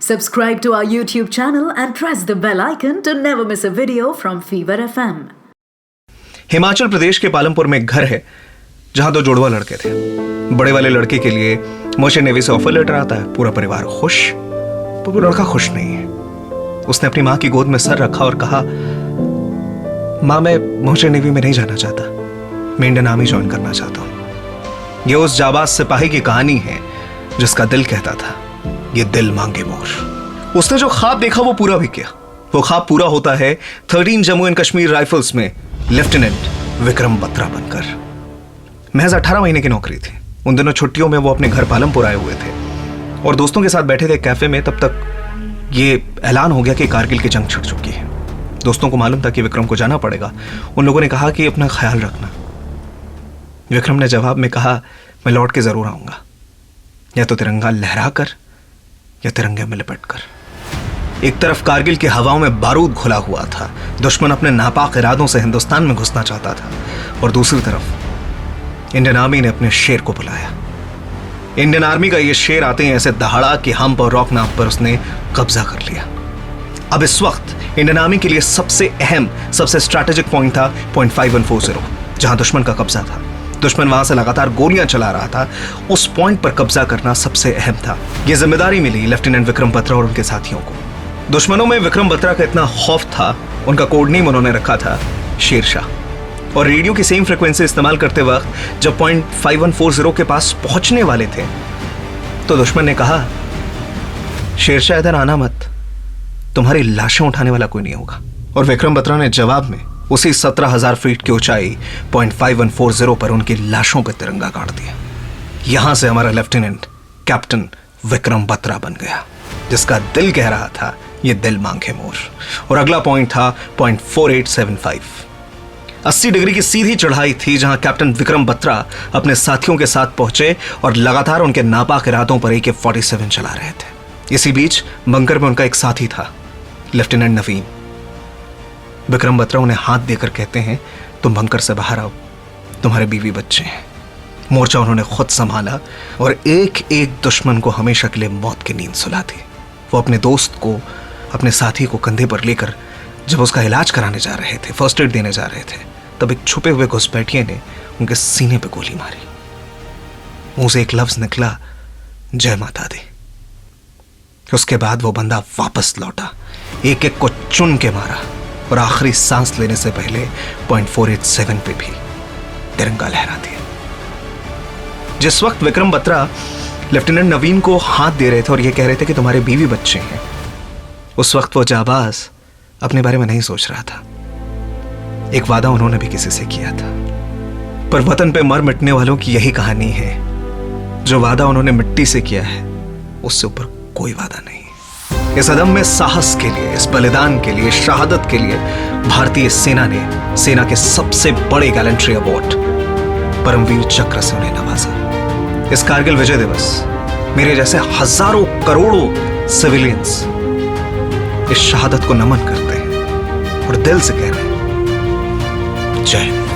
Subscribe to our YouTube channel and press the bell icon to never miss a video from Fever FM. Himachal Pradesh के पालमपुर में एक घर है जहां दो जुड़वा लड़के थे। बड़े वाले लड़के के लिए मर्चेंट नेवी से ऑफर लेटर आता है। पूरा परिवार खुश, पर वो लड़का खुश नहीं है। उसने अपनी माँ की गोद में सर रखा और कहा, माँ मैं मर्चेंट नेवी में नहीं जाना चाहता, मैं इंडियन आर्मी ज्वाइन करना चाहता हूँ। ये उस जाबाज सिपाही की कहानी है जिसका दिल कहता था ये दिल मांगे मोर। उसने जो ख्वाब देखा वो पूरा भी किया। वो ख्वाब पूरा होता है 13 जम्मू एंड कश्मीर राइफल्स में लेफ्टिनेंट विक्रम बत्रा बनकर। महज 18 महीने की नौकरी थी। उन दिनों छुट्टियों में वो अपने घर पालमपुर आए हुए थे और दोस्तों के साथ बैठे थे कैफे में। तब तक ये ऐलान हो गया कि कारगिल की जंग छिड़ चुकी है। दोस्तों को मालूम था कि विक्रम को जाना पड़ेगा। उन लोगों ने कहा कि अपना ख्याल रखना। विक्रम ने जवाब में कहा, मैं लौट के जरूर आऊंगा, या तो तिरंगा लहरा कर या तिरंगे में लिपट कर। एक तरफ कारगिल की हवाओं में बारूद घुला हुआ था, दुश्मन अपने नापाक इरादों से हिंदुस्तान में घुसना चाहता था, और दूसरी तरफ इंडियन आर्मी ने अपने शेर को बुलाया। इंडियन आर्मी का यह शेर आते ही ऐसे दहाड़ा कि हम्प और रॉक नाप पर उसने कब्जा कर लिया। अब इस वक्त इंडियन आर्मी के लिए सबसे अहम, सबसे स्ट्रैटेजिक पॉइंट था पॉइंट 5140, जहां दुश्मन का कब्जा था। दुश्मन वहां से लगातार गोलियां चला रहा था। उस पॉइंट पर कब्जा करना सबसे अहम था। यह जिम्मेदारी मिली लेफ्टिनेंट विक्रम बत्रा और उनके साथियों को। दुश्मनों में विक्रम बत्रा का इतना खौफ था, उनका कोड नेम उन्होंने रखा था शेरशाह। और रेडियो की सेम फ्रिक्वेंसी इस्तेमाल करते वक्त जब पॉइंट 5140 के पास पहुंचने वाले थे तो दुश्मन ने कहा, शेरशाह इधर आना मत, तुम्हारी लाशें उठाने वाला कोई नहीं होगा। और विक्रम बत्रा ने जवाब में उसी 17,000 फीट की ऊंचाई पॉइंट 5140 पर उनकी लाशों पर तिरंगा गाड़ दिया। यहां से हमारा लेफ्टिनेंट कैप्टन विक्रम बत्रा बन गया, जिसका दिल कह रहा था ये दिल मांगे मोर। और अगला पॉइंट था पॉइंट 4875। 80 डिग्री की सीधी चढ़ाई थी जहां कैप्टन विक्रम बत्रा अपने साथियों के साथ पहुंचे और लगातार उनके नापाक इरादों पर AK-47 चला रहे थे। इसी बीच बंकर में उनका एक साथी था, लेफ्टिनेंट नवीन। विक्रम बत्रा उन्हें हाथ देकर कहते हैं, तुम बंकर से बाहर आओ, तुम्हारे बीवी बच्चे हैं। मोर्चा उन्होंने खुद संभाला और एक एक दुश्मन को हमेशा के लिए मौत की नींद सुला दी। वो अपने दोस्त को, अपने साथी को कंधे पर लेकर जब उसका इलाज कराने जा रहे थे, फर्स्ट एड देने जा रहे थे, तब एक छुपे हुए घुसपैठिए ने उनके सीने पे गोली मारी। मुंह से एक लफ्ज निकला, जय माता दी। उसके बाद वो बंदा वापस लौटा, एक एक को चुन के मारा और आखिरी सांस लेने से पहले पॉइंट 487 पे भी तिरंगा लहरा दिया। जिस वक्त विक्रम बत्रा लेफ्टिनेंट नवीन को हाथ दे रहे थे और ये कह रहे थे कि तुम्हारे बीवी बच्चे हैं, उस वक्त वो जाबाज अपने बारे में नहीं सोच रहा था। एक वादा उन्होंने भी किसी से किया था, पर वतन पे मर मिटने वालों की यही कहानी है। जो वादा उन्होंने मिट्टी से किया है, उससे ऊपर कोई वादा नहीं। इस अदम्य साहस के लिए, इस बलिदान के लिए, शहादत के लिए भारतीय सेना ने सेना के सबसे बड़े गैलेंट्री अवार्ड परमवीर चक्र से उन्हें नवाजा। इस कारगिल विजय दिवस मेरे जैसे हजारों करोड़ों सिविलियंस इस शहादत को नमन करते हैं और दिल से कह रहे हैं, जय हिंद।